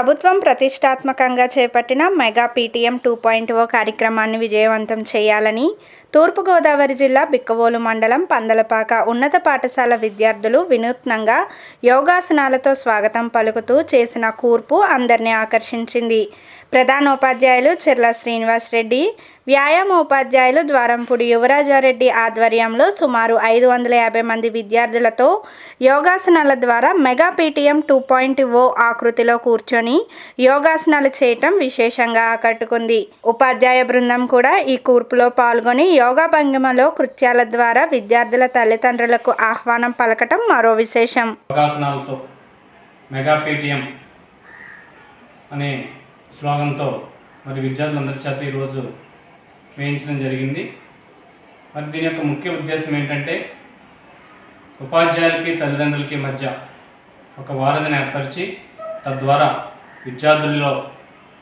ప్రభుత్వం ప్రతిష్టాత్మకంగా చేపట్టిన మెగా పీటీఎం 2.0 కార్యక్రమాన్ని విజయవంతం చేయాలని తూర్పుగోదావరి జిల్లా బిక్కవోలు మండలం పందలపాక ఉన్నత పాఠశాల విద్యార్థులు వినూత్నంగా యోగాసనాలతో స్వాగతం పలుకుతూ చేసిన కూర్పు అందరినీ ఆకర్షించింది. ప్రధానోపాధ్యాయులు చిర్ల శ్రీనివాస్ రెడ్డి, వ్యాయామోపాధ్యాయులు ద్వారంపూడి యువరాజారెడ్డి ఆధ్వర్యంలో సుమారు 550 మంది విద్యార్థులతో యోగాసనాల ద్వారా మెగా పీటీఎం 2.0 ఆకృతిలో కూర్చొని యోగాసనాలు చేయటం విశేషంగా ఆకట్టుకుంది. ఉపాధ్యాయ బృందం కూడా ఈ కూర్పులో పాల్గొని యోగా భంగిమలో కృత్యాల ద్వారా విద్యార్థుల తల్లిదండ్రులకు ఆహ్వానం పలకటం మరో విశేషం. యోగాసనాలతో మెగా పీటీఎం అనే స్లోగన్తో మరి విద్యార్థులందరి చేత ఈరోజు వేయించడం జరిగింది. మరి దీని యొక్క ముఖ్య ఉద్దేశం ఏంటంటే ఉపాధ్యాయులకి తల్లిదండ్రులకి మధ్య ఒక వారధిని ఏర్పరిచి తద్వారా విద్యార్థుల్లో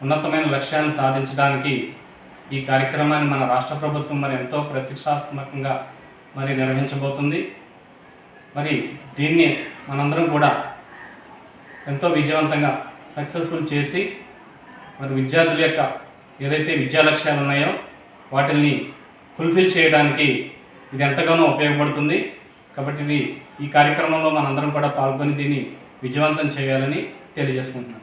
ఉన్నతమైన లక్ష్యాలను సాధించడానికి ఈ కార్యక్రమాన్ని మన రాష్ట్ర ప్రభుత్వం మరి ఎంతో ప్రతిష్టాత్మకంగా మరి నిర్వహించబోతుంది. మరి దీన్ని మనందరం కూడా ఎంతో విజయవంతంగా సక్సెస్ఫుల్ చేసి మరి విద్యార్థుల యొక్క ఏదైతే విద్యా లక్ష్యాలు ఉన్నాయో వాటిని ఫుల్ఫిల్ చేయడానికి ఇది ఎంతగానో ఉపయోగపడుతుంది. కాబట్టి ఈ కార్యక్రమంలో మనందరం కూడా పాల్గొని దీన్ని విజయవంతం చేయాలని తెలియజేసుకుంటున్నాను.